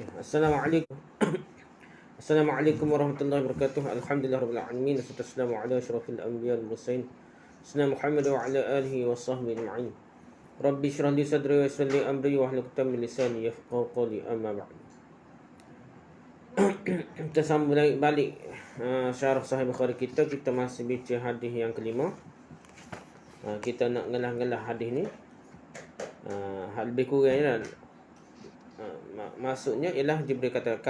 Okay. Assalamualaikum. Assalamualaikum warahmatullahi wabarakatuh. Alhamdulillahirabbil alamin. Wassalamu ala asyrafil anbiya wal mursalin. Sayyidina Muhammad wa ala alihi wa sahbihi ajma'in. Rabbi shrah li sadri wa yassir li amri wa hlul 'uqdatam min lisani yafqahu qawli, amma ba'd. Kita sambung balik syarah Sahih Bukhari kita masih baca hadis yang kelima. Kita nak ngelah-ngelah hadis ni. Lebih kurang maksudnya ialah Jibril kata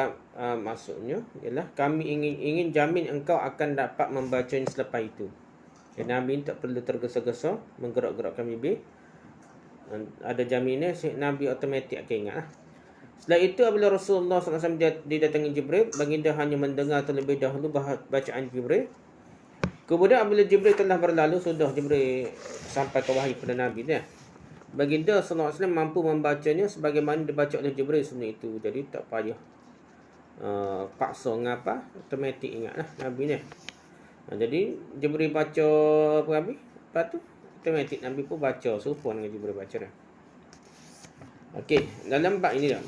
maksudnya ialah kami ingin jamin engkau akan dapat membacanya selepas itu. Jadi Nabi tak perlu tergesa-gesa menggerak-gerakkan bibir. Ada jaminan Nabi automatik akan ingat lah. Setelah itu apabila Rasulullah SAW didatangi Jibril, baginda hanya mendengar terlebih dahulu bacaan Jibril. Kemudian apabila Jibril telah berlalu, sudah Jibril sampai ke wahyu kepada Nabi dia. Baginda sallallahu alaihi wasallam mampu membacanya sebagaimana dibaca oleh Jibril sebelum itu. Jadi tak payah paksa ngapa, automatik ingatlah Nabi ni. Jadi Jibril baca apa Nabi? Lepas tu automatik Nabi pun baca serupa dengan Jibril baca dah. Okey, dalam bab ini dah.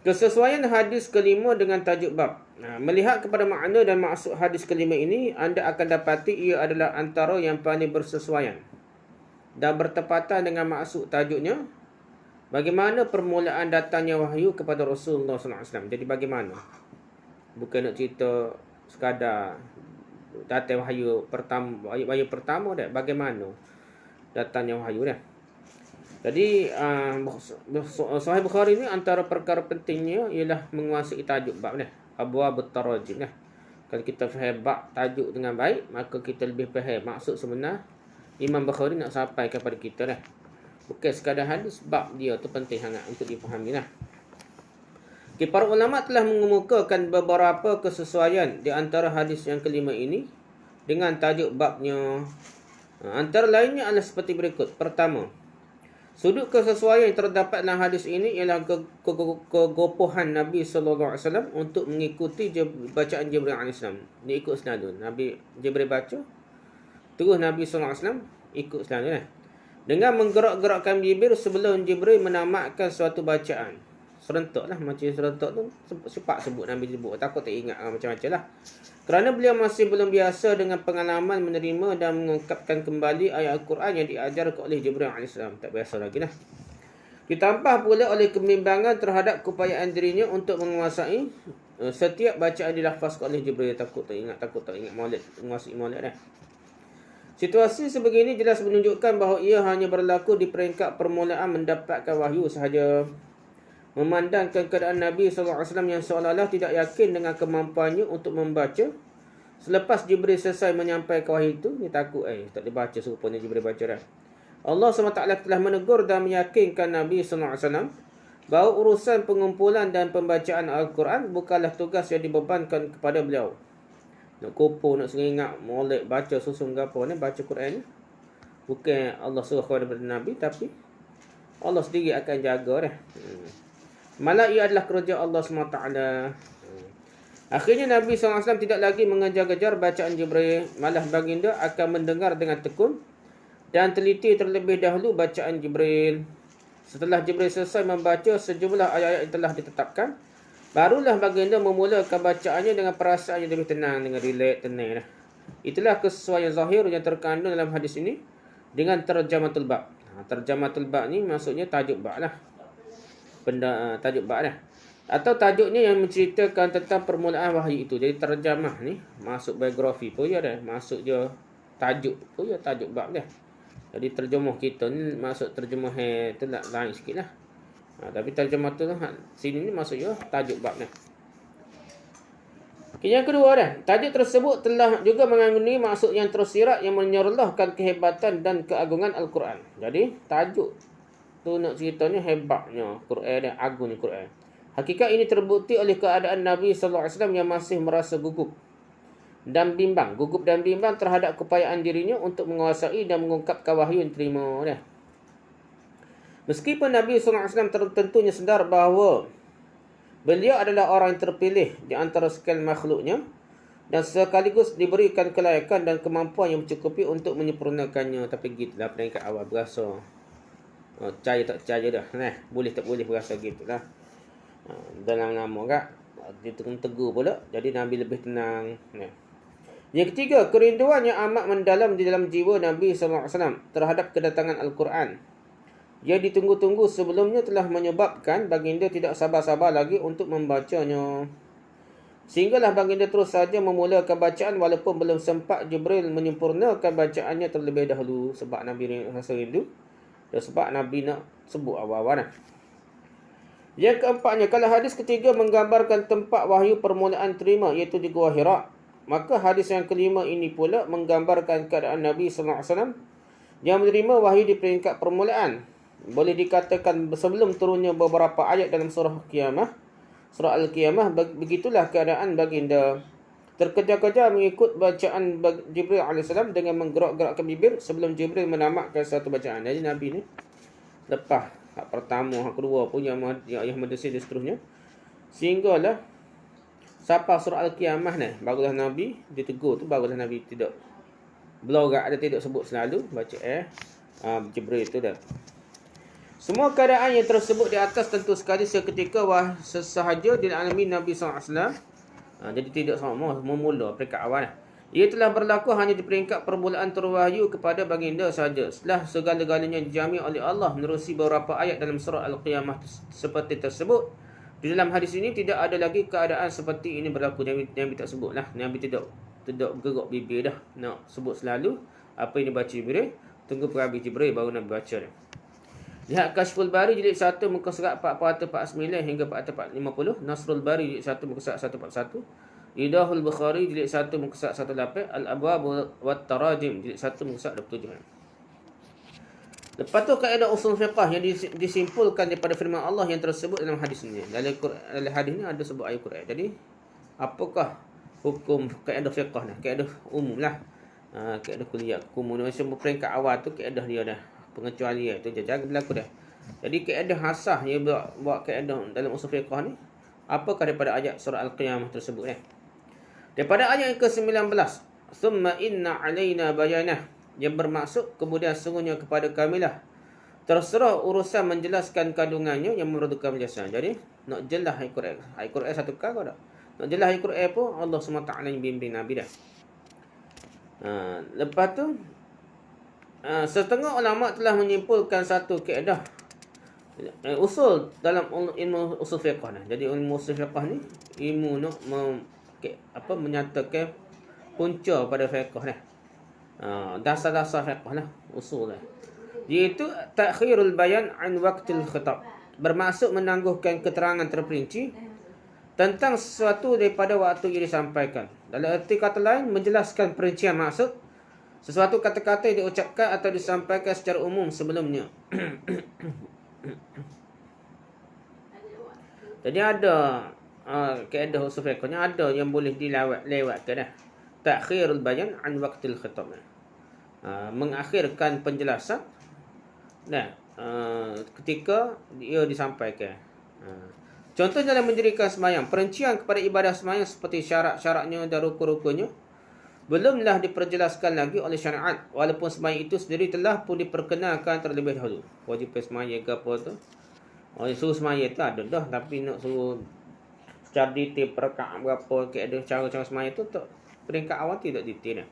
Kesesuaian hadis kelima dengan tajuk bab. Melihat kepada makna dan maksud hadis kelima ini, anda akan dapati ia adalah antara yang paling bersesuaian dan bertepatan dengan maksud tajuknya. Bagaimana permulaan datangnya wahyu kepada Rasulullah SAW. Jadi bagaimana? Bukan nak cerita sekadar datang wahyu pertama dah. Bagaimana datangnya wahyu dah. Jadi Sahih Bukhari ni antara perkara pentingnya ialah menguasai tajuk bab dah. Abwabut tarajim dah. Kalau kita faham bab tajuk dengan baik, maka kita lebih faham maksud sebenar Imam Bukhari nak sampai kepada kita dah. Bukan sekadar hadis, bab dia tu penting sangat untuk dipahami lah. Okay, para ulama telah mengemukakan beberapa kesesuaian di antara hadis yang kelima ini dengan tajuk babnya. Antara lainnya adalah seperti berikut. Pertama, sudut kesesuaian yang terdapat dalam hadis ini ialah kegopohan Nabi SAW untuk mengikuti bacaan Jibril AS. Dia ikut senadun. Nabi Jibril baca, terus Nabi SAW ikut selanjutnya. Dengan menggerak-gerakkan bibir sebelum Jibril menamatkan suatu bacaan. Serentak lah. Macam serentak tu cepat sebut Nabi sebut. Takut tak ingat macam-macam lah. Kerana beliau masih belum biasa dengan pengalaman menerima dan mengungkapkan kembali ayat Al-Quran yang diajarkan oleh Jibril AS. Tak biasa lagi lah. Ditambah pula oleh kebimbangan terhadap keupayaan dirinya untuk menguasai setiap bacaan dilafazkan oleh Jibril. Takut tak ingat maulid. Menguasai maulid dah. Situasi sebegini jelas menunjukkan bahawa ia hanya berlaku di peringkat permulaan mendapatkan wahyu sahaja. Memandangkan keadaan Nabi SAW yang seolah-olah tidak yakin dengan kemampuannya untuk membaca. Selepas Jibril selesai menyampaikan wahyu itu, dia takut tak dibaca serupanya Jibril baca dah. Allah SWT telah menegur dan meyakinkan Nabi SAW bahawa urusan pengumpulan dan pembacaan Al-Quran bukanlah tugas yang dibebankan kepada beliau. Nak kupu, nak seringat, molek, baca susun ke apa ni, baca Quran ni. Bukan Allah suruh kepada Nabi, tapi Allah sendiri akan jaga dah. Malah ia adalah kerja Allah SWT. Akhirnya Nabi SAW tidak lagi mengejar-gejar bacaan Jibril. Malah baginda akan mendengar dengan tekun dan teliti terlebih dahulu bacaan Jibril. Setelah Jibril selesai membaca sejumlah ayat-ayat yang telah ditetapkan, barulah baginda memulakan bacaannya dengan perasaan yang lebih tenang, dengan relax, tenang dah. Itulah kesesuaian zahir yang terkandung dalam hadis ini dengan terjematul bab. Terjematul bab ni maksudnya tajuk bab lah. Tajuk bab dah. Atau tajuknya yang menceritakan tentang permulaan wahyu itu. Jadi terjemah ni masuk biografi pun ya dah. Masuk je tajuk pun ya tajuk bab dah. Jadi terjemah kita ni masuk terjemah tu lain sikit lah. Tapi terjemah tu sini ni maksudnya tajuk bab ni. Okay, yang kedua dah, tajuk tersebut telah juga mengandungi maksud yang tersirat yang menyerlahkan kehebatan dan keagungan Al-Quran. Jadi tajuk tu nak ceritanya hebatnya Quran dan agungnya Quran. Hakikat ini terbukti oleh keadaan Nabi SAW yang masih merasa gugup dan bimbang terhadap keupayaan dirinya untuk menguasai dan mengungkapkan wahyu yang terima dah. Meskipun Nabi SAW tentunya sedar bahawa beliau adalah orang yang terpilih di antara sekian makhluknya dan sekaligus diberikan kelayakan dan kemampuan yang mencukupi untuk menyempurnakannya. Tapi gitulah peringkat awal berasa percaya tak percaya dah. Boleh tak boleh berasa gitulah. Dalam nama kak dia tegur pula, jadi Nabi lebih tenang. Yang ketiga, kerinduan yang amat mendalam di dalam jiwa Nabi SAW terhadap kedatangan Al-Quran. Ia ditunggu-tunggu sebelumnya telah menyebabkan baginda tidak sabar-sabar lagi untuk membacanya. Sehinggalah baginda terus saja memulakan bacaan walaupun belum sempat Jibril menyempurnakan bacaannya terlebih dahulu. Sebab Nabi rasa rindu dan sebab Nabi nak sebut awal-awal. Yang keempatnya, kalau hadis ketiga menggambarkan tempat wahyu permulaan terima, iaitu di Gua Hira, maka hadis yang kelima ini pula menggambarkan keadaan Nabi SAW yang menerima wahyu di peringkat permulaan. Boleh dikatakan sebelum turunnya beberapa ayat dalam surah Al-Qiyamah, begitulah keadaan baginda. Terkejar-kejar mengikut bacaan Jibril AS dengan menggerak-gerakkan bibir sebelum Jibril menamatkan satu bacaan. Jadi Nabi ni lepas hak pertama, hak kedua pun yang Madasir dan seterusnya, sehinggalah sampai surah Al-Qiyamah ni barulah Nabi ditegur tu, barulah Nabi tidak belorak, ada tidak sebut selalu baca Jibril itu dah. Semua keadaan yang tersebut di atas tentu sekali seketika sesahaja dialami Nabi SAW. Jadi tidak sama memula peringkat awal. Ia telah berlaku hanya di peringkat permulaan terwahyu kepada baginda sahaja. Setelah segala-galanya dijamin oleh Allah menerusi beberapa ayat dalam surah Al-Qiyamah seperti tersebut. Di dalam hadis ini tidak ada lagi keadaan seperti ini berlaku. Nabi tak sebut lah. Nabi tidak gerak bibir dah nak sebut selalu apa yang dibaca Jibril. Tunggu perabi Jibril baru Nabi baca dia. Lihat Kashful Bari jilid 1 muka surat 449 hingga 450. Nasrul Bari jilid 1 muka surat 141. Idahul Bukhari jilid 1 muka surat 18. Al-Abwab wat Tarajim jilid 1 muka surat 27. Lepas tu kaedah usul fiqah yang disimpulkan daripada firman Allah yang tersebut dalam hadis ini. Dalam hadis ini ada sebut ayat Quran. Jadi apakah hukum kaedah fiqah ni? Kaedah umum lah. Kaedah kuliah umum ni macam peringkat awal tu kaedah dia dah. Pengecualian itu jaga berlaku dah. Jadi kaedah asah yang buat kaedah dalam usul fiqh ni, apakah daripada ayat surah Al-Qiyamah tersebut daripada ayat yang ke-19, summa inna alaina bayanah, yang bermaksud kemudian sungguhnya kepada kamilah terserah urusan menjelaskan kandungannya yang memerlukan penjelasan. Jadi nak jelas ayat Quran satu kau tak? Nak jelas ayat Quran pun Allah SWT yang bimbing Nabi dah. Lepas tu setengah ulama telah menyimpulkan satu kaedah usul dalam ilmu usul fiqh ni. Jadi ilmu usul fiqh ni ilmu nak menyatakan punca pada fiqh ni. Dasar-dasar fiqh lah, usul lah. Iaitu takhirul bayan an waqtil khitab, bermaksud menangguhkan keterangan terperinci tentang sesuatu daripada waktu ia disampaikan. Dalam arti kata lain, menjelaskan perincian maksud sesuatu kata-kata yang diucapkan atau disampaikan secara umum sebelumnya. Jadi ada kaedah usul fiqhnya ada yang boleh dilewatkan dah. Takhirul bayan an waqtil khitab. Mengakhirkan penjelasan ketika ia disampaikan. Contohnya dalam mendirikan sembahyang, perincian kepada ibadah sembahyang seperti syarat-syaratnya dan rukun-rukunnya belumlah diperjelaskan lagi oleh syariat, walaupun sembahyang itu sendiri telah pun diperkenalkan terlebih dahulu. Wajib sembahyang ke apa tu? Suruh sembahyang tu ada dah, tapi nak suruh secara detail perkaat berapa, ada cara-cara sembahyang tu tak, peringkat awal tidak detail dah.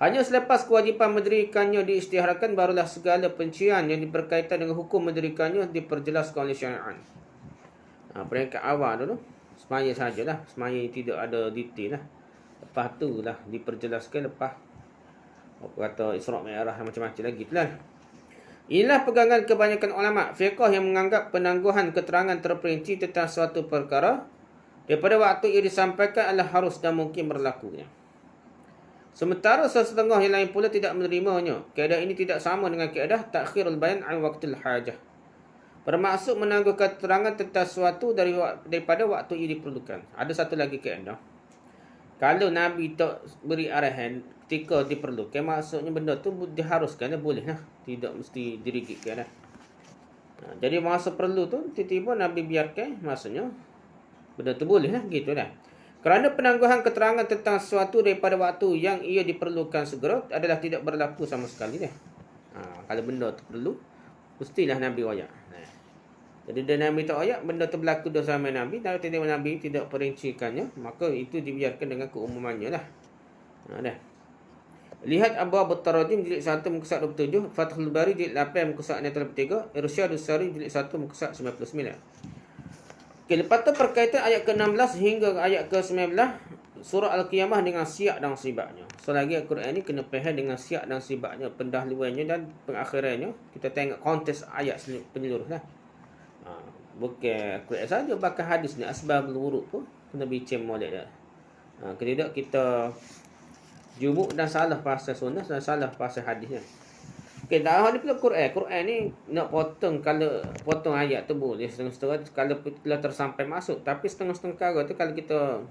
Hanya selepas kewajipan mendirikannya diisytiharkan, barulah segala perincian yang berkaitan dengan hukum mendirikannya diperjelaskan oleh syariat. Peringkat awal dulu sembahyang sajalah, sembahyang tidak ada detail lah. Lepas tu lah diperjelaskan lepas kata Isra' Mi'raj macam-macam lagi tu lah. Inilah pegangan kebanyakan ulama fiqh yang menganggap penangguhan keterangan terperinci tentang suatu perkara daripada waktu ia disampaikan adalah harus dan mungkin berlakunya. Sementara sesetengah yang lain pula tidak menerimanya. Kaedah ini tidak sama dengan kaedah takhirul bayan an waqtil hajah, bermaksud menangguhkan keterangan tentang suatu daripada waktu ia diperlukan. Ada satu lagi kaedah, kalau Nabi tak beri arahan ketika diperlukan, maksudnya benda tu diharuskan, boleh lah. Tidak mesti dirigitkan lah. Jadi masa perlu tu, tiba-tiba Nabi biarkan, maksudnya benda tu boleh lah, gitu lah. Kerana penangguhan keterangan tentang sesuatu daripada waktu yang ia diperlukan segera adalah tidak berlaku sama sekali lah. Kalau benda tu perlu, mestilah Nabi wayak. Jadi dia Nabi tak ayat benda tu berlaku dah zaman Nabi, dan tidak Nabi tidak perincikannya, maka itu dibiarkan dengan keumumannya lah. Dah. Lihat Abwaab At-Tarajim jilid 1 muka surat 27, Fathul Bari jilid 8 muka surat 63, Irsyadus Sari jilid 1 muka surat 99. Okey, lepas tu berkaitan ayat ke-16 hingga ayat ke-19 surah Al-Qiyamah dengan siyak dan sibaknya. So lagi Al-Quran ni kena faham dengan siyak dan sibaknya, pendahuluannya dan pengakhirannya. Kita tengok konteks ayat penyeluruh lah. Bukan Al-Quran saja, bahkan hadis ni asbabul wurud pun kena bincang molek dah. Tidak kita jumuk dan salah pasal sunnah dan salah pasal hadisnya. Okey, dah ni pula Quran. Quran ni nak kalau potong ayat tu boleh setengah-setengah kalau tersampai masuk. Tapi setengah-setengah kala tu kalau kita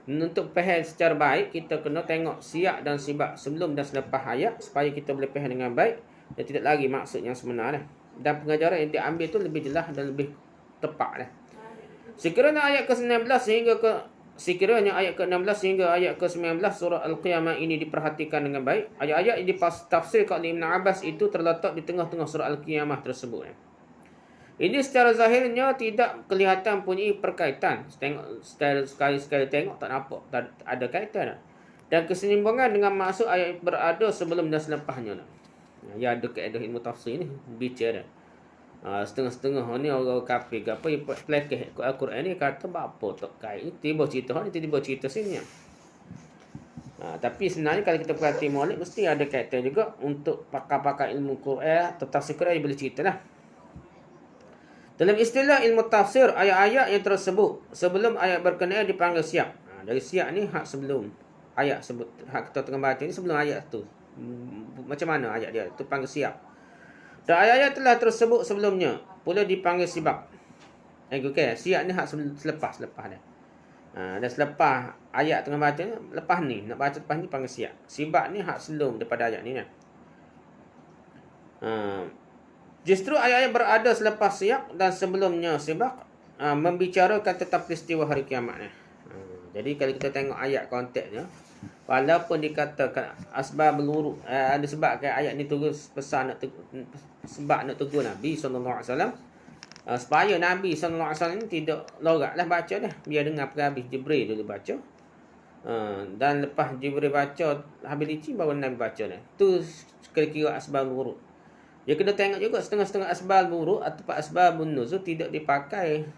untuk faham secara baik, kita kena tengok siyak dan sibak sebelum dan selepas ayat supaya kita boleh faham dengan baik dan tidak lagi maksud yang sebenar lah. Dan pengajaran yang diambil tu lebih jelas dan lebih tepat lah. Sekiranya ayat ke-19 Sekiranya ayat ke-16 hingga ayat ke-19 surah Al-Qiyamah ini diperhatikan dengan baik, ayat-ayat yang ditafsirkan oleh Ibn Abbas itu terletak di tengah-tengah surah Al-Qiyamah tersebut. Ini secara zahirnya tidak kelihatan punya perkaitan. Tengok sekali-sekali tengok tak nampak, tak ada kaitan. Dan keseimbangan dengan maksud ayat berada sebelum dan selepasnya. Ya ada kaedah ilmu tafsir ni bicara. Setengah-setengah ni orang kafir ke apa yang pelekeh Al-Quran ni kata apa tak kait tiba cerita ni tiba cerita sini. Tapi sebenarnya kalau kita perhati molek mesti ada kaitan juga untuk pakar-pakar ilmu Quran atau tafsir Quran yang boleh cerita lah. Dalam istilah ilmu tafsir, ayat-ayat yang tersebut sebelum ayat berkenaan dipanggil siyak. Dari siyak ni hak sebelum ayat sebut, hak kita tengah baca ni sebelum ayat tu. Macam mana ayat dia tu panggil siyak. Dan ayat-ayat telah tersebut sebelumnya pula dipanggil sibak. Okay, siyak ni hak selepas dia. Dan selepas ayat tengah baca ni, lepas ni nak baca lepas ni panggil siyak. Sibak ni hak sebelum daripada ayat ni kan. Justru ayat-ayat berada selepas siyak dan sebelumnya sibak membicarakan tentang peristiwa hari kiamat ni. Jadi kalau kita tengok ayat konteksnya, walaupun dikatakan asbabul wurud, ada sebab kan ayat ni turun pesan sebab nak tegur Nabi SAW, supaya Nabi SAW ni tidak loraklah baca dah, biar dengar habis Jibril dulu baca, dan lepas Jibril baca habis licin baru Nabi baca dah. Tu kira-kira asbabul wurud. Dia kena tengok juga setengah-setengah asbabul wurud atau asbabun nuzul tidak dipakai,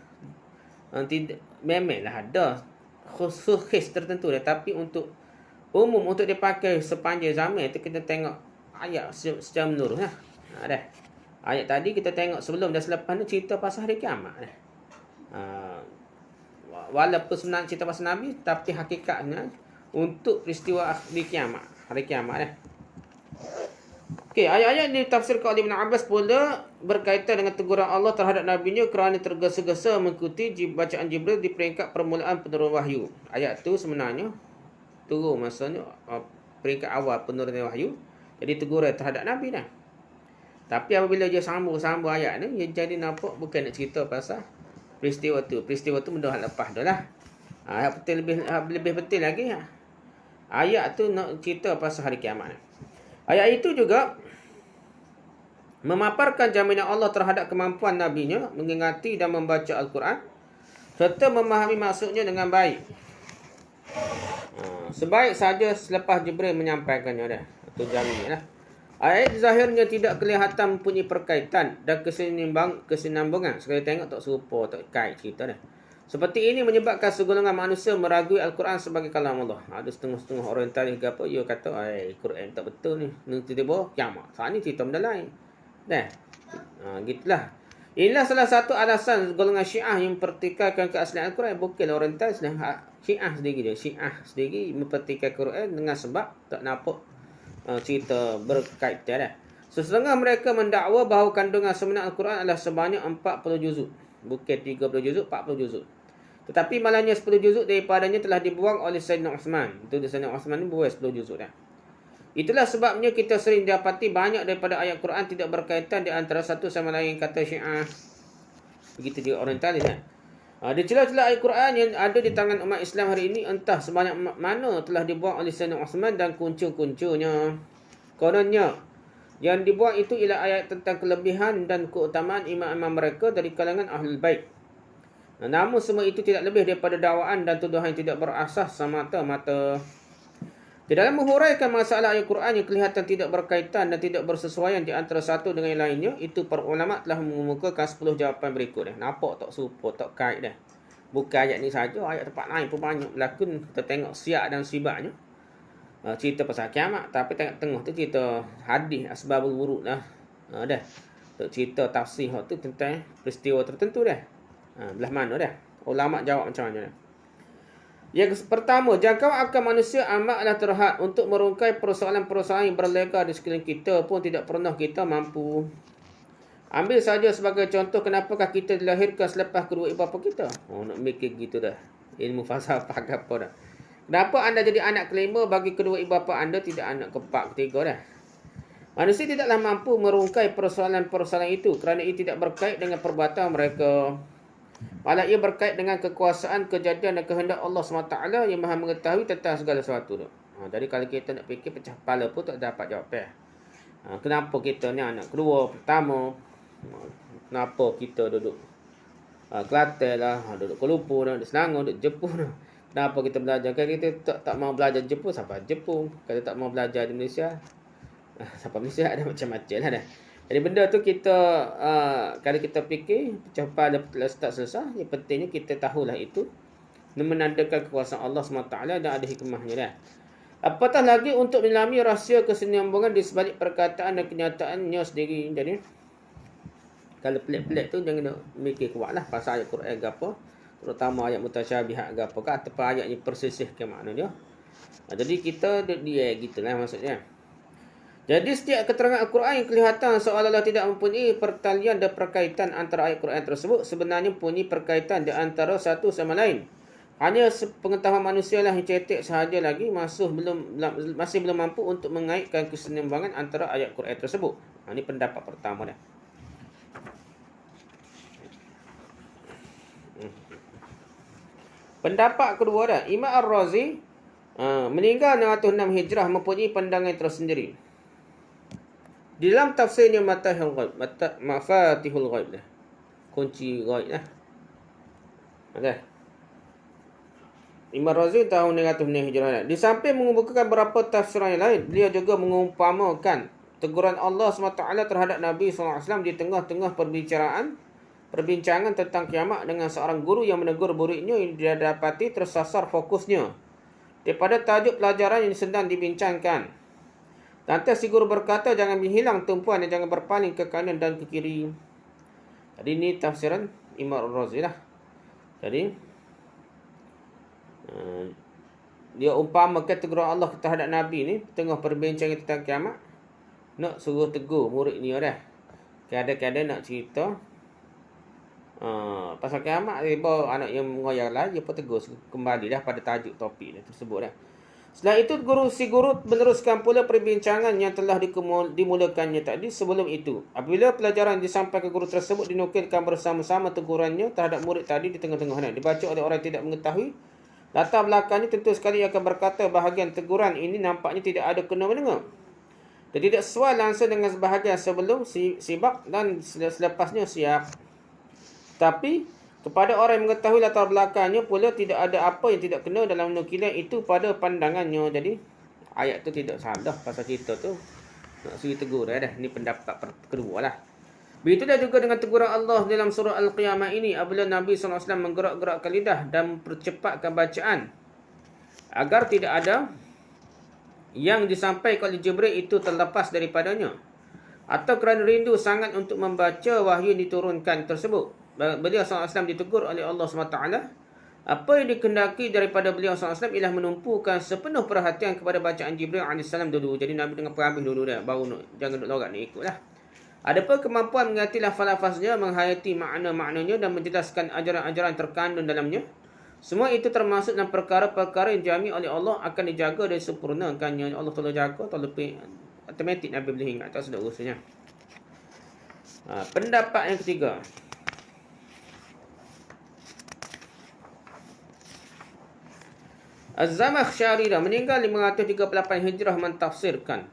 tidak memanglah ada khusus tertentu dah, tapi untuk umum untuk dipakai sepanjang zaman itu kita tengok ayat secara menyeluruh lah. Dah. Ayat tadi kita tengok sebelum dan selepas ni cerita pasal hari kiamat dah. Walaupun sebenarnya cerita pasal Nabi, tapi hakikatnya untuk peristiwa hari kiamat dah. Okey, ayat-ayat ini ditafsirkan oleh Ibn Abbas pula berkaitan dengan teguran Allah terhadap Nabi-Nya kerana tergesa-gesa mengikuti bacaan Jibril di peringkat permulaan penurun wahyu. Ayat tu sebenarnya turun maksudnya peringkat awal penurunan wahyu. Jadi teguran terhadap Nabi dah. Tapi apabila dia sambung ayat ni, dia jadi nampak bukan nak cerita pasal peristiwa tu. Peristiwa tu benda lepas dah lah. Lebih penting lagi, ayat tu nak cerita pasal hari kiamat. Ayat itu juga memaparkan jaminan Allah terhadap kemampuan Nabi-Nya mengingati dan membaca Al-Quran serta memahami maksudnya dengan baik. Sebaik saja selepas Jibril menyampaikannya dah. Itu jaminan lah. Ayat zahirnya tidak kelihatan mempunyai perkaitan dan kesinambungan. Sekali tengok tak serupa, tak kait cerita dah. Seperti ini menyebabkan segolongan manusia meragui Al-Quran sebagai kalam Allah. Ada setengah-setengah orientalis ke apa, dia kata, Quran tak betul ni. Nanti tiba kiamat. Saat ni cerita benda lain. Dah. Gitulah. Inilah salah satu alasan golongan Syiah yang mempertikaikan keaslian Al-Quran. Bukan orientalis lah. Syiah sendiri dia. Syiah sendiri mempertikaikan Quran dengan sebab tak nampak cerita berkaitan dah. Sesungguhnya mereka mendakwa bahawa kandungan sebenar Al-Quran adalah sebanyak 40 juzuk. Bukan 30 juzuk, 40 juzuk. Tetapi malahnya 10 juzuk daripadanya telah dibuang oleh Sayyidina Uthman. Itu Sayyidina Uthman ni buang 10 juzuk dah. Itulah sebabnya kita sering dapati banyak daripada ayat Quran tidak berkaitan di antara satu sama lain, kata Syiah. Begitu dia orientalis kan. Di celah-celah ayat Quran yang ada di tangan umat Islam hari ini, entah sebanyak mana telah dibuang oleh Sayyidina Uthman dan kuncu-kuncunya. Kononnya, Yang dibuang itu ialah ayat tentang kelebihan dan keutamaan imam-imam mereka dari kalangan Ahlul Bait. Namun semua itu tidak lebih daripada dakwaan dan tuduhan yang tidak berasas semata-mata. Di dalam menghuraikan masalah ayat Quran yang kelihatan tidak berkaitan dan tidak bersesuaian di antara satu dengan yang lainnya, itu para ulama telah mengemukakan 10 jawapan berikut. Nampak tak serupa, tak kait dah. Bukan ayat ni saja, ayat tempat lain pun banyak berlakon. Kita tengok siak dan sibaknya. Cerita pasal kiamat, tapi tengah tu cerita hadis asbabul wurud dah. Dah. Cerita tafsir tu tentang peristiwa tertentu dah. Belah mana dah? Ulama jawab macam mana dah? Yang pertama, jangkauan akal manusia amatlah terhad untuk merungkai persoalan-persoalan yang berlega di sekeliling kita pun tidak pernah kita mampu. Ambil saja sebagai contoh, kenapakah kita dilahirkan selepas kedua ibu bapa kita? Nak mikir gitu dah. Ilmu falsafah ke apa dah. Kenapa anda jadi anak kelima bagi kedua ibu bapa anda tidak anak keempat, ketiga dah? Manusia tidaklah mampu merungkai persoalan-persoalan itu kerana ia tidak berkait dengan perbuatan mereka. Malah ia berkait dengan kekuasaan, kejadian dan kehendak Allah SWT yang maha mengetahui tentang segala sesuatu tu. Jadi kalau kita nak fikir pecah kepala pun tak dapat jawapan. Kenapa kita ni anak kedua, pertama? Kenapa kita duduk Kelantan lah, duduk Kuala Lumpur, duduk Selangor, duduk Jepun. Kenapa kita belajar? Kalau kita tak mau belajar Jepun, siapa Jepun? Kalau tak mau belajar di Malaysia, siapa Malaysia? Ada macam-macam lah dah. Jadi benda tu kita kalau kita fikir pecah kepala tak selesai, yang pentingnya kita tahulah itu menandakan kekuasaan Allah SWT dan ada hikmahnya dah. Apatah lagi untuk menyelami rahsia kesinambungan di sebalik perkataan dan kenyataannya sendiri. Jadi kalau pelik-pelik tu jangan mikir kuatlah pasal ayat Quran ke apa, terutama ayat mutasyabihat ke apa, ataupun ayat yang persisihkan makna dia. Jadi kita dia gitulah maksudnya. Jadi setiap keterangan Al-Quran yang kelihatan seolah-olah tidak mempunyai pertalian dan perkaitan antara ayat Quran tersebut sebenarnya mempunyai perkaitan di antara satu sama lain. Hanya pengetahuan manusia lah yang cetek sahaja lagi masih belum mampu untuk mengaitkan keseimbangan antara ayat Quran tersebut. Ini pendapat pertama dah. Pendapat kedua dah, Imam Ar-Razi meninggal 606 Hijrah mempunyai pandangan tersendiri. Di dalam tafsirnya Mafatihul Ghaib dah. Kunci ghaib dah. Okey. Imam Razi tahun 606 Hijrah. Di samping mengemukakan beberapa tafsiran yang lain, beliau juga mengumpamakan teguran Allah SWT terhadap Nabi SAW di tengah-tengah perbincangan tentang kiamat dengan seorang guru yang menegur muridnya yang dia dapati tersasar fokusnya daripada tajuk pelajaran yang sedang dibincangkan. Lantas si guru berkata, jangan menghilang tumpuan dan jangan berpaling ke kanan dan ke kiri. Jadi ini tafsiran Imam Ar-Razi lah. Jadi dia umpamakan teguran Allah terhadap Nabi ni tengah perbincangan tentang kiamat, nak suruh tegur murid ni dah. Kadang-kadang nak cerita pasal kiamat, dia anak yang mengoyak lah, dia pun tegur kembali dah pada tajuk topik dia tersebut dah. Setelah itu si guru meneruskan pula perbincangan yang telah dimulakannya tadi sebelum itu. Apabila pelajaran disampaikan guru tersebut dinukilkan bersama-sama tegurannya terhadap murid tadi di tengah-tengah dibaca oleh orang yang tidak mengetahui latar belakangnya, tentu sekali akan berkata bahagian teguran ini nampaknya tidak ada kena-mengena dan tidak sesuai langsung dengan sebahagian sebelum sibak dan selepasnya siap. Tapi kepada orang yang mengetahui latar belakangnya pula tidak ada apa yang tidak kena dalam nukilan itu pada pandangannya. Jadi ayat tu tidak salah pasal cerita tu. Nak suruh tegur dah. Ini pendapat kedua lah. Begitu dah juga dengan teguran Allah dalam surah Al-Qiyamah ini. Apabila Nabi SAW menggerak-gerakkan lidah dan mempercepatkan bacaan agar tidak ada yang disampaikan oleh Jibril itu terlepas daripadanya, atau kerana rindu sangat untuk membaca wahyu yang diturunkan tersebut. Beliau SAW ditegur oleh Allah SWT. Apa yang dikehendaki daripada beliau SAW ialah menumpukan sepenuh perhatian kepada bacaan Jibril AS dulu. Jadi Nabi dengan pengambil dulu dah, baru jangan duduk lorak ni ikutlah. Adapun kemampuan mengerti lafaz-lafaznya, menghayati makna-maknanya dan menjelaskan ajaran-ajaran terkandung dalamnya, semua itu termasuk dalam perkara-perkara yang dijamin oleh Allah akan dijaga dan sempurnakannya. Allah Ta'ala jaga, Allah automatik Nabi boleh ingat, tak sudah urusnya. Pendapat yang ketiga, Az-Zamakhsyari meninggal 538 Hijrah mentafsirkan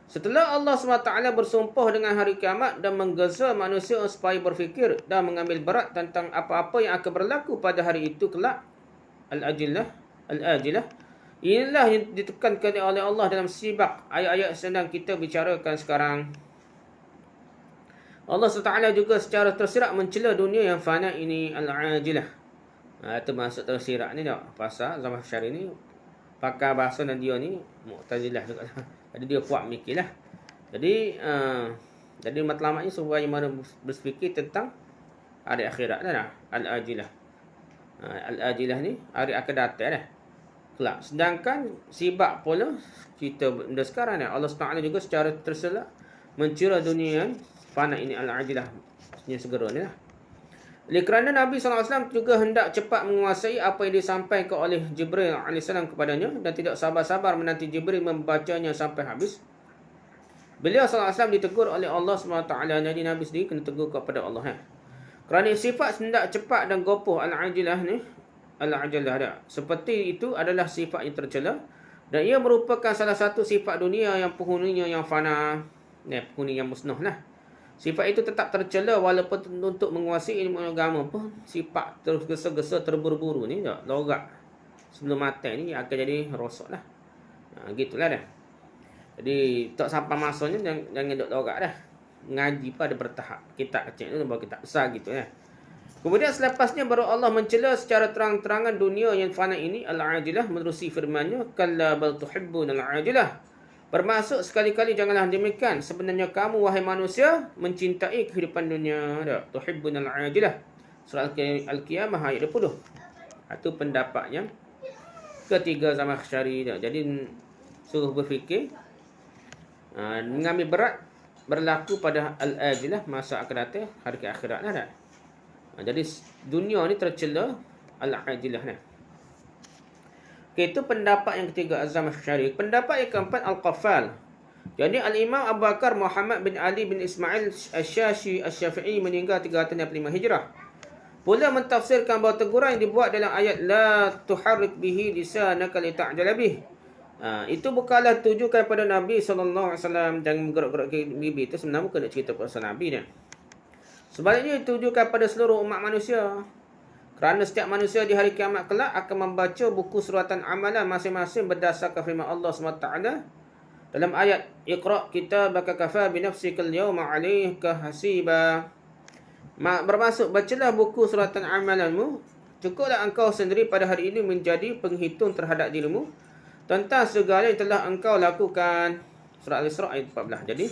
Setelah Allah SWT bersumpah dengan hari kiamat dan menggesa manusia supaya berfikir dan mengambil berat tentang apa-apa yang akan berlaku pada hari itu kelak, Al-Ajilah. Inilah yang ditekankan oleh Allah dalam sibak ayat-ayat sedang kita bicarakan sekarang. Allah SWT juga secara tersirat mencela dunia yang fana ini, Al-Ajilah. Itu maksud tersirat ni tak? Pasal Zamakhsyari ni pakar bahasa dan dia ni Mu'tazilah juga. Jadi dia kuat mikirlah. Jadi matlamatnya supaya mana berfikir tentang hari akhirat dah. Al-Ajilah. Al-Ajilah ni hari akan datang dah. Kelak. Sedangkan sibak pula kita benda sekarang ni Allah SWT juga secara tersirat mencela dunia yang fana ini, Al-Ajilah. Sebenarnya segera ni lah. Oleh kerana Nabi SAW juga hendak cepat menguasai apa yang disampaikan oleh Jibril AS kepadanya dan tidak sabar-sabar menanti Jibril membacanya sampai habis. Beliau SAW ditegur oleh Allah SWT. Jadi Nabi sendiri kena tegur kepada Allah. Kerana sifat hendak cepat dan gopoh Al-Ajilah ni, Al-Ajilah dia, seperti itu adalah sifat yang tercela dan ia merupakan salah satu sifat dunia yang penghuninya yang fana, penghuni yang musnah lah. Sifat itu tetap tercela walaupun untuk menguasai ilmu agama pun sifat tergesa-gesa terburu-buru ni tak lorak sebelum mati ni akan jadi rosak lah. Gitulah dah. Jadi tak sampai masanya jangan duk lorak dah. Ngaji pada bertahap. Kitab kecil tu baru kitab besar gitu ya. Kemudian selepasnya baru Allah mencela secara terang-terangan dunia yang fana ini, Al-Ajilah, menerusi firman-Nya, kalla bal tuhibbun al-ajilah. Bermaksud sekali-kali janganlah demikian. Sebenarnya kamu wahai manusia mencintai kehidupan dunia. Tuhibbun al-ajilah. Surah Al-Qiyamah ayat 20. Itu pendapat yang ketiga Zamakhsyari. Jadi suruh berfikir, mengambil berat berlaku pada al-ajilah, masa akan datang hari akhirat lah. Jadi dunia ni tercela al-ajilah ni. Itu pendapat yang ketiga Az-Zamakhsyari. Pendapat yang keempat Al-Qaffal. Jadi Al-Imam Abu Bakar Muhammad bin Ali bin Ismail Asy-Syafi'i meninggal 365 Hijrah. Pula mentafsirkan bahawa teguran yang dibuat dalam ayat la tuharrik bihi lisanaka lita'jala bih. Itu bukanlah tujukan pada Nabi SAW. Jangan menggerak-gerak bibir. Itu sebenarnya bukan nak cerita pasal Nabi ni. Sebaliknya ditujukan pada seluruh umat manusia. Kerana setiap manusia di hari kiamat kelak akan membaca buku suratan amalan masing-masing berdasarkan firman Allah SWT dalam ayat Iqra' kitabaka kafa bi nafsikal yawma 'alaika hasiba. Bermaksud bacalah buku suratan amalanmu, cukuplah engkau sendiri pada hari ini menjadi penghitung terhadap dirimu tentang segala yang telah engkau lakukan. Surah Al-Isra' ayat 14. Jadi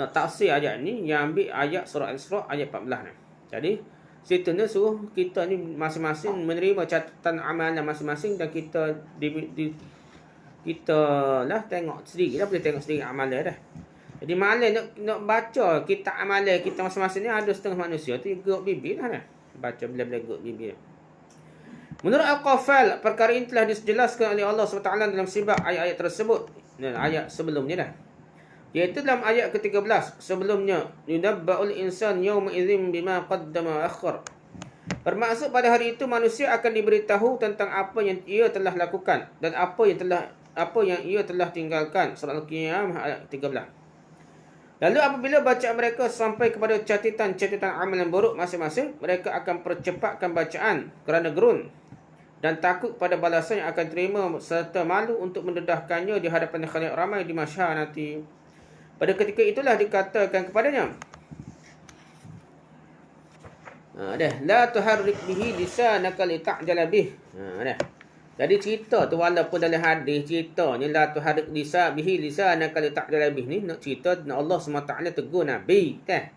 nak tafsir ayat ni yang ambil ayat surah Al-Isra' ayat 14 ni. Jadi situ ni suruh kita ni masing-masing menerima catatan amalan masing-masing dan kita kita lah tengok sendiri lah, boleh tengok sendiri amalan dah. Jadi malam nak baca kitab amalan kita masing-masing ni, ada setengah manusia tu gerak bibir lah. Baca bila-bila gerak bibir. Menurut Al-Qaffal, perkara ini telah dijelaskan oleh Allah SWT dalam sibak ayat-ayat tersebut dan ayat sebelumnya dah. Iaitu dalam ayat ke-13 sebelumnya, yunabba'ul insan yawma idzin bima qaddama wa akhkhar. Bermaksud pada hari itu manusia akan diberitahu tentang apa yang ia telah lakukan dan apa yang ia telah tinggalkan. Surah Al-Qiyamah ayat 13. Lalu apabila bacaan mereka sampai kepada catatan amalan buruk masing-masing, mereka akan percepatkan bacaan kerana gerun dan takut pada balasan yang akan terima serta malu untuk mendedahkannya di hadapan khalayak ramai di mahsyar nanti. Pada ketika itulah dikatakan kepadanya, la tuharrik bihi lisanaka lita'jala bih. Jadi cerita tu walaupun dalam hadis ceritanya la tuharrik bihi lisanaka lita'jala bih ni nak cerita Allah SWT tegur Nabi kan.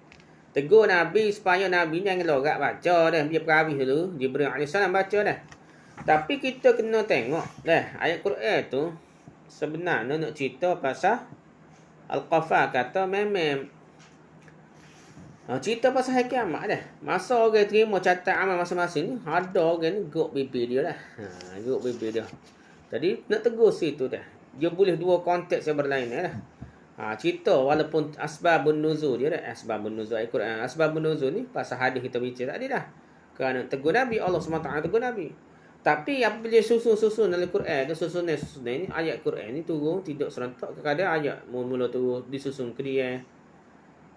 Tegur Nabi supaya Nabi jangan lorak baca dah, biar perawih dulu Jibril AS baca dah. Tapi kita kena tengok dah ayat Quran tu sebenarnya nak cerita pasal Al-Qaffal kata memang cerita pasal hari kiamat dah. Masa orang terima catatan amal masing-masing ni, ada orang ni gerak bibir dia dah. Gerak bibir dia. Jadi nak tegur situ dah. Dia boleh dua konteks yang berlainan dah. Cerita walaupun asbabun nuzul dia dah. Asbabun nuzul Al-Quran. Asbabun nuzul ni pasal hadis kita bincang tadi dah. Kerana tegur Nabi, Allah SWT tegur Nabi. Tapi apabila susun dalam Quran, ada susunan ni ayat Quran ni turun tidak serentak, kadang ayat mula turun disusun ke dia.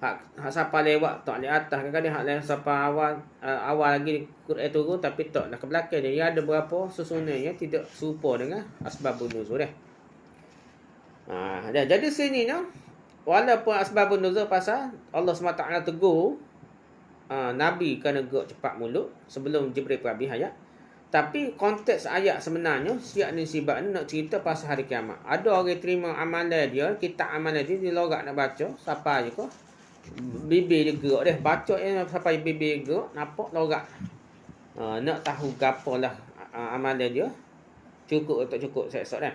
Hak siapa lewat tak lewat atas, kadang hak lewat siapa awal lagi Quran turun tapi tak nak ke belakang dia. Ada berapa susunannya tidak serupa dengan asbabun nuzul dah. Jadi sini no, walaupun asbabun nuzul pasal Allah SWT tegur Nabi kena gerak cepat mulut sebelum Jibril pergi ayat. Tapi konteks ayat sebenarnya siap ni sibak ni nak cerita pasal hari kiamat. Ada orang terima amalan dia, kitab amalan dia lorak nak baca, siapa je kau. Bibir dia gerak dia, baca yang sampai bibir gerak, nampak lorak. Nak tahu gapalah amalan dia. Cukup atau cukup esok dah.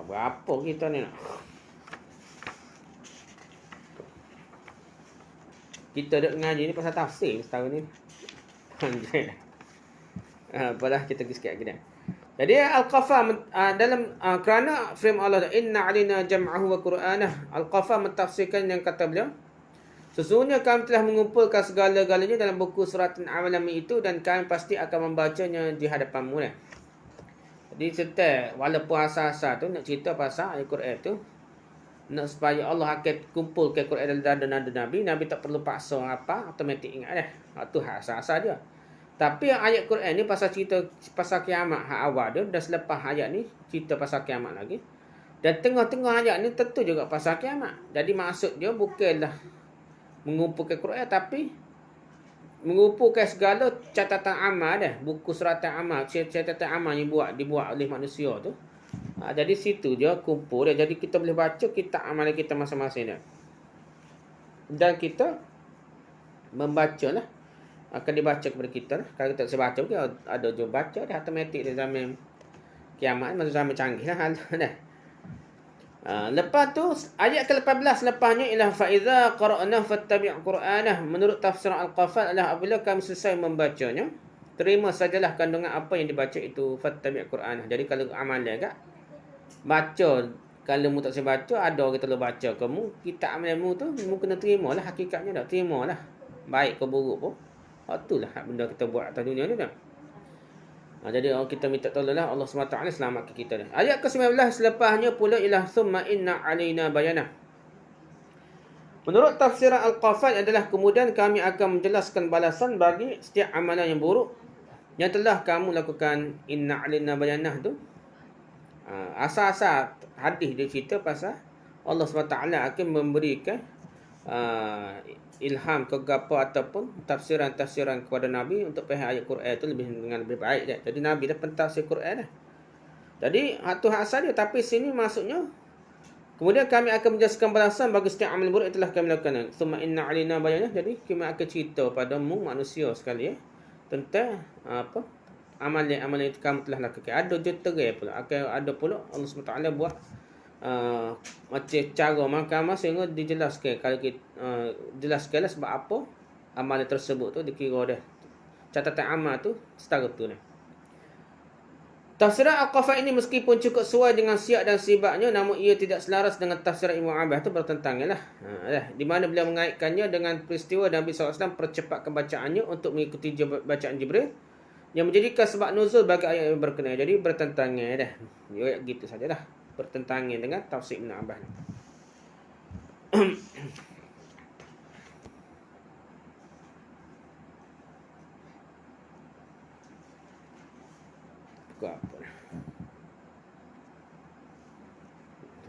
Berapa kita ni nak? Kita duk ngaji ni pasal tafsir setahun ni. Apalah kita pergi sikit lagi dah. Jadi Al-Qafah dalam kerana firman Allah inna alina jam'ahu wa qur'anah. Al-Qafah mentafsirkan yang kata beliau, sesungguhnya kami telah mengumpulkan segala-galanya dalam buku suratan amalan itu dan kami pasti akan membacanya di hadapanmu dah. Jadi serta walaupun asal-asal tu nak cerita pasal Al-Quran tu, nak supaya Allah akan kumpulkan Quran dalam dada Nabi, Nabi tak perlu paksa apa, automatik ingat dah. Itu hak asal-asal dia. Tapi ayat Quran ni pasal cerita pasal kiamat hak awal dia, dan selepas ayat ni cerita pasal kiamat lagi. Dan tengah-tengah ayat ni tentu juga pasal kiamat. Jadi maksud dia bukanlah mengumpulkan Quran tapi mengumpulkan segala catatan amal dah, buku suratan amal, catatan amal yang dibuat oleh manusia tu. Jadi situ dia kumpul dia. Jadi kita boleh baca kitab amalan kita masing-masing dah. Dan kita membacalah, akan dibaca kepada kita lah. Kalau kita tak baca pun ada je baca dah automatik di zaman kiamat, masa zaman canggih lah. Lepas tu ayat ke-18 lepasnya ialah fa iza qara'na fattabi' qur'anah. Menurut tafsir Al-Qafat adalah apabila kami selesai membacanya, terima sajalah kandungan apa yang dibaca itu, fattabi' qur'anah. Jadi kalau amalan agak baca, kalau mu tak sempat baca, ada orang terlalu baca kamu, kitab amalanmu tu mu kena terimalah, hakikatnya dah terimalah. Baik ke buruk pun. Itulah benda kita buat atas dunia ni dah. Jadi kita minta tolonglah Allah SWT selamatkan kita dah. Ayat ke-19 selepasnya pula ialah summa inna alaina bayanah. Menurut tafsiran Al-Qafat adalah kemudian kami akan menjelaskan balasan bagi setiap amalan yang buruk yang telah kamu lakukan. Inna alaina bayanah tu asal-asal hadis dia cerita pasal Allah SWT akan memberikan ilham ke apa ataupun tafsiran-tafsiran kepada Nabi untuk pihak ayat Quran itu lebih baik dah. Jadi Nabi dah pentafsir Quran dah. Jadi hatu asal dia, tapi sini maksudnya kemudian kami akan menjelaskan balasan bagi setiap amal buruk yang telah kami lakukan. Summa inna alaina bayanah. Jadi kami akan cerita padamu manusia sekalian tentang apa amalan yang kamu telah lakukan. Ada juterai pula. Akan ada pula Allah SWT buat macam cara mahkamah sehingga dijelaskan. Kalau kita jelaskanlah sebab apa amalan tersebut tu dikira dah catatan amal tu setara tu dah. Tafsiran Al-Qafat ini meskipun cukup sesuai dengan siyak dan sibaknya, namun ia tidak selaras dengan tafsiran Ibn Abbas tu bertentangan lah. Di mana beliau mengaitkannya dengan peristiwa Nabi SAW percepatkan bacaannya untuk mengikuti bacaan Jibril yang menjadikan sebab nuzul bagi ayat yang berkenaan. Jadi bertentangan dah. Ya gitu sajalah. Bertentangan dengan tafsir Ibn Abbas. Aku apa dah.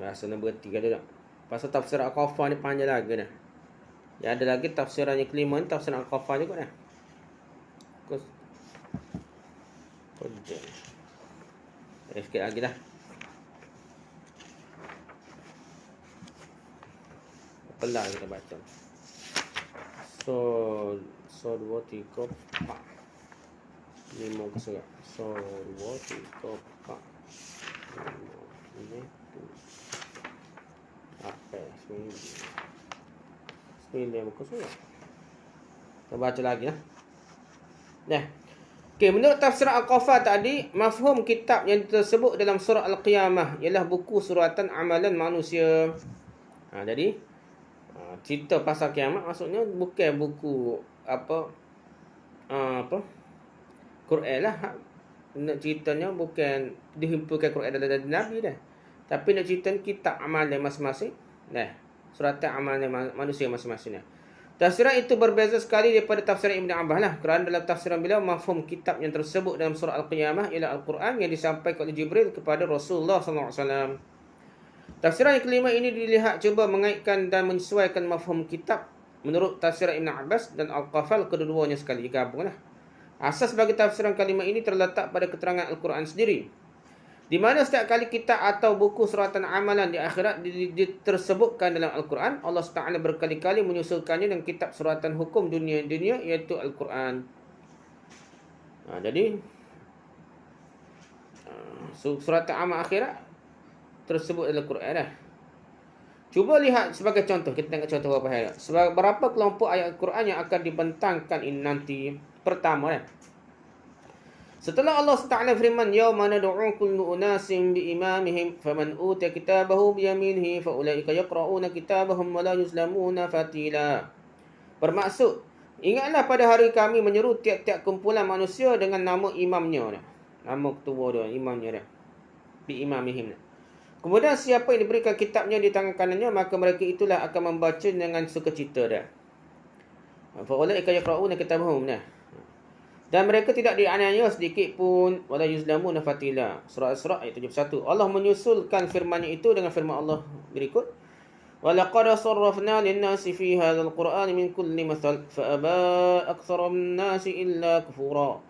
Rasa nak berhenti kata tak. Pasal tafsir Al-Qafah ni panjang lagi dah. Ya ada lagi tafsiran yang kelima ni, tafsir Al-Qafah juga dah. Sikit lagi dah. Pelan kita baca. So 2 3 4 5 ke surat. So 2 3 4 5 apa 9 muka surat. Kita baca lagi lah. Dah. Okey, menurut tafsir Al-Qafat tadi, mafhum kitab yang tersebut dalam surah Al-Qiyamah ialah buku suratan amalan manusia. Jadi cerita pasal kiamat maksudnya bukan buku apa apa Quran lah. Nak ceritanya bukan dihimpunkan Quran dari Nabi dah. Tapi nak cerita kitab amalan masing-masing. Nah, suratan amalan manusia masing-masing. Tafsiran itu berbeza sekali daripada tafsiran Ibn Abbas lah. Kerana dalam tafsiran beliau, mafhum kitab yang tersebut dalam surah Al-Qiyamah ialah Al-Quran yang disampaikan oleh Jibril kepada Rasulullah SAW. Tafsiran yang kelima ini dilihat cuba mengaitkan dan menyesuaikan mafhum kitab menurut tafsiran Ibn Abbas dan Al-Qafal, kedua-duanya sekali digabunglah. Asas bagi tafsiran kalimah ini terletak pada keterangan Al-Quran sendiri, di mana setiap kali kitab atau buku suratan amalan di akhirat tersebutkan dalam Al-Quran, Allah SWT berkali-kali menyusulkannya dengan kitab suratan hukum dunia iaitu Al-Quran. Jadi suratan amal akhirat tersebut dalam Al-Quran dah. Cuba lihat sebagai contoh, kita tengok contoh beberapa ayat. Berapa kelompok ayat Al-Quran yang akan dibentangkan ini nanti. Pertama setelah Allah Taala firman, yauma nad'u kullu unasin bi imamihim faman utiya kitabahu bi yaminihi fa ulaika yaqra'una kitabahum wa la yuzlamuna fatila. Bermaksud, ingatlah pada hari kami menyeru tiap-tiap kumpulan manusia dengan nama imamnya, nama ketua dia, imamnya dia, bi imamihim. Kemudian siapa yang diberikan kitabnya di tangan kanannya, maka mereka itulah akan membaca dengan sukacita dia. Fa ulaika yaqra'una kitabahum. Dan mereka tidak dianiaya sedikit pun, wala yuzlamuna fatila. Surah Isra ayat 71. Allah menyusulkan firman-Nya itu dengan firman Allah berikut, walaqad sarrafna lin-nasi fi hadzal qur'ani min kulli mathal fa aba aktsarun nasi illa kufura.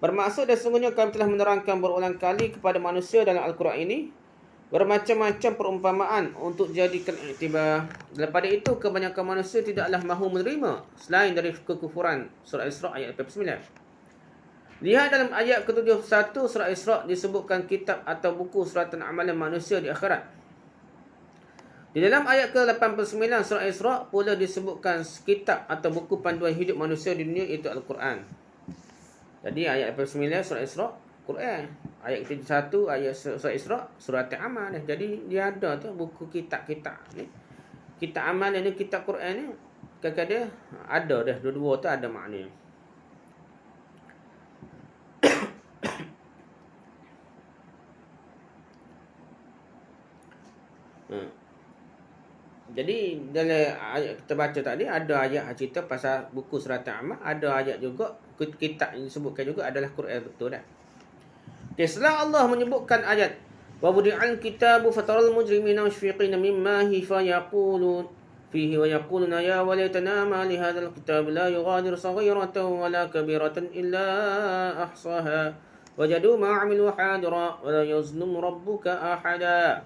Bermaksud dan sesungguhnya kami telah menerangkan berulang kali kepada manusia dalam Al-Quran ini bermacam-macam perumpamaan untuk jadikan iktibar. Daripada itu kebanyakan manusia tidaklah mahu menerima selain dari kekufuran. Surah Isra ayat 89. Lihat dalam ayat ke-71 surah Isra disebutkan kitab atau buku suratan amalan manusia di akhirat. Di dalam ayat ke-89 surah Isra pula disebutkan kitab atau buku panduan hidup manusia di dunia, itu Al-Quran. Jadi ayat 89 surah Isra Quran, ayat ke-71 ayat surah Isra surat amal. Jadi dia ada tu buku kitab-kitab ni. Kitab amal ni, kitab Quran ni, kadang-kadang ada dah, dua-dua tu ada maknanya. Jadi dalam ayat kita baca tadi ada ayat cerita pasal buku suratan amal, ada ayat juga kitab yang disebutkan juga adalah Quran, betul dah. Okay, setelah Allah menyebutkan ayat wa budi'al kitabu fataral mujrimina mushfiqina mimma hi fa yaqulun fihi wa yaquluna ya walaytana ma li hadzal kitab la yughadiru saghiratan wala kabiratan illa ahsaha wajadu ma 'amilu hadira wa la yuzlimu rabbuka ahada.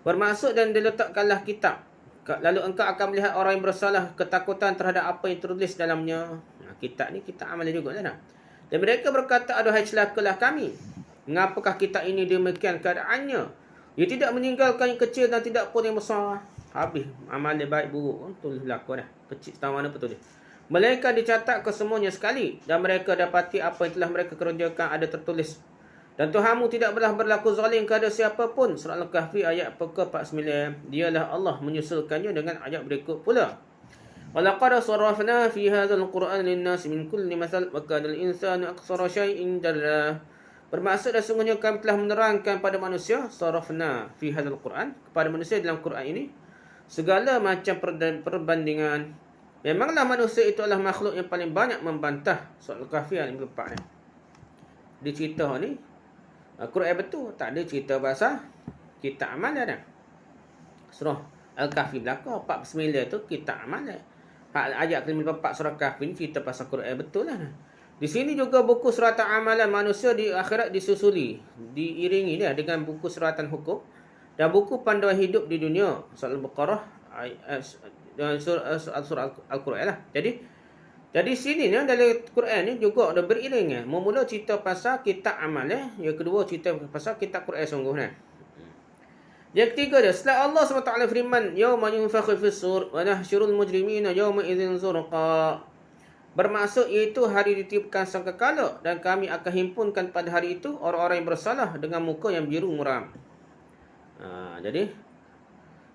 Bermaksud, dan diletakkanlah kitab, lalu engkau akan melihat orang yang bersalah ketakutan terhadap apa yang tertulis dalamnya. Kitab ni kitab amal juga lah. Dan mereka berkata, aduhai celakalah kami, mengapakah kitab ini demikian keadaannya? Ia tidak meninggalkan yang kecil dan tidak pun yang besar. Habis amal baik buruk tulis berlaku dah. Kecil tahu mana betul dia. Mereka dicatat kesemuanya sekali, dan mereka dapati apa yang telah mereka kerjakan ada tertulis. Dan Tuhanmu tidak pernah berlaku zalim kepada siapa pun. Surah Al-Kahfi ayat ke-49. Dialah Allah menyusulkannya dengan ayat berikut pula. Walaqad sarrafna fi hadzal qur'an lin-nasi min kulli mathal wa kana al-insanu aktsara syai'in jalla. Bermaksud dan sungguhnya kami telah menerangkan pada manusia, sarrafna fi hadzal qur'an, kepada manusia dalam Quran ini segala macam perbandingan. Memanglah manusia itu adalah makhluk yang paling banyak membantah. Surah Al-Kahfi ayat 54 ni. Dia cerita ni Quran betul, tak ada cerita pasal kitab amal dah. Surah Al-Kahfi belaka 49 tu kitab amal dah. Ayat ke-54 surah Al-Kahfi ni cerita pasal Quran betul lah. Di sini juga buku suratan amalan manusia di akhirat disusuli, diiringi dia dengan buku suratan hukum dan buku panduan hidup di dunia. Surah Al-Baqarah dan surah Al-Quran lah. Jadi sini ni dalam Quran ni juga ada beriring. Memula cerita pasal kitab amal, yang kedua cerita pasal kitab Quran sungguh ni. Yang ketiga dia, setelah Allah SWT firman, yauma yunfakhu fis-sur wa nahsyurul mujrimina yauma idzin zurqa. Bermaksud iaitu hari ditiupkan sangkakala, dan kami akan himpunkan pada hari itu orang-orang yang bersalah dengan muka yang biru muram. Jadi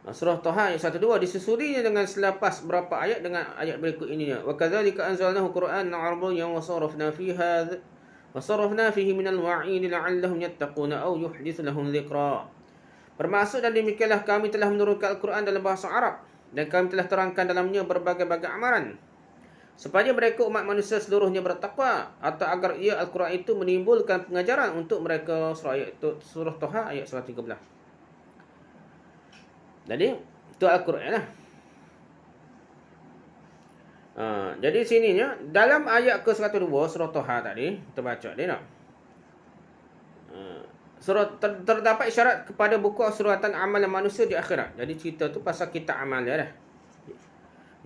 Surah Taha ayat 1-2 disusurinya dengan selepas berapa ayat dengan ayat berikut ininya. Wa kadzalika anzalnahu Qur'anan Arabiyyan wa sarafna fihi minal wa'id la'allahum yattaquna aw yuhditsu lahum dzikra. Bermaksud dan demikianlah kami telah menurunkan Al-Quran dalam bahasa Arab dan kami telah terangkan dalamnya berbagai-bagai amaran supaya mereka umat manusia seluruhnya bertakwa atau agar ia Al-Quran itu menimbulkan pengajaran untuk mereka. Surah Taha ayat 113. Jadi itu Al-Quran lah. Jadi sininya dalam ayat ke-102 surah Taha tadi kita baca dia nak. Terdapat isyarat kepada buku suratan amalan manusia di akhirat. Jadi cerita tu pasal kitab amal dia dah.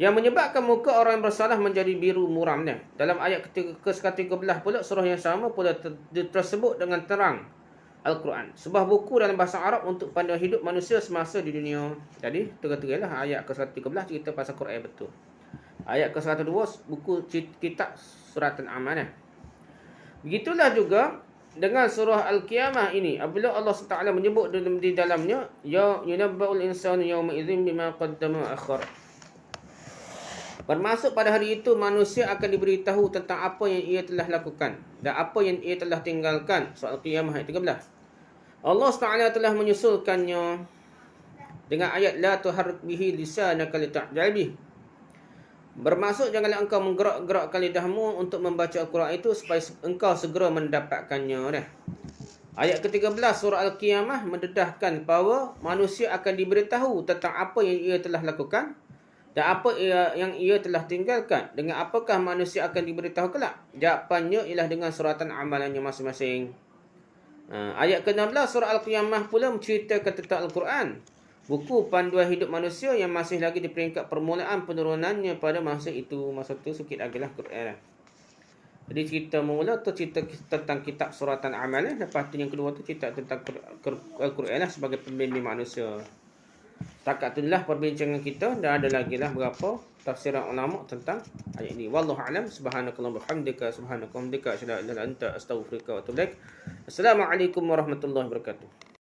Yang menyebabkan muka orang yang bersalah menjadi biru muram dia. Dalam ayat ke-13 pula surah yang sama pula tersebut dengan terang Al-Quran, sebuah buku dalam bahasa Arab untuk panduan hidup manusia semasa di dunia. Jadi tengah-tengahlah ayat ke-113 cerita pasal Quran betul. Ayat ke-102 buku kitab suratan amal. Begitulah juga dengan surah Al-Qiyamah ini. Apabila Allah SWT menyebut di dalamnya, ya yunabba'ul insanu yawma idzin bima qaddama akhar. Bermaksud pada hari itu manusia akan diberitahu tentang apa yang ia telah lakukan dan apa yang ia telah tinggalkan. Surah Al-Qiyamah ayat 13. Allah SWT telah menyusulkannya dengan ayat la tuharrik bihi lisanaka lita'jal bih. Bermaksud janganlah engkau menggerak-gerakkan lidahmu untuk membaca Al-Quran itu supaya engkau segera mendapatkannya. Ayat ke-13 surah Al-Qiyamah mendedahkan bahawa manusia akan diberitahu tentang apa yang ia telah lakukan dan apa yang ia telah tinggalkan. Dengan apakah manusia akan diberitahu kelak? Jawapannya ialah dengan suratan amalannya masing-masing. Ayat ke-16 surah Al-Qiyamah pula menceritakan tentang Al-Quran, buku panduan hidup manusia yang masih lagi di peringkat permulaan penurunannya pada masa itu. Masa itu sikit lagi lah Quran. Jadi cerita mula tu cerita tentang kitab suratan amal. Lepas tu yang kedua tu cerita tentang Al-Quran lah sebagai pembimbing manusia. Takat itulah perbincangan kita, dan ada lagi lah berapa tafsiran ulama tentang ayat ini. Wallahu a'lam. Subhanakallahumma bihamdika subhanaka wa bihamdika asyhadu an la ilaha illa anta astaghfiruka wa atubu ilaik. Assalamualaikum warahmatullahi wabarakatuh.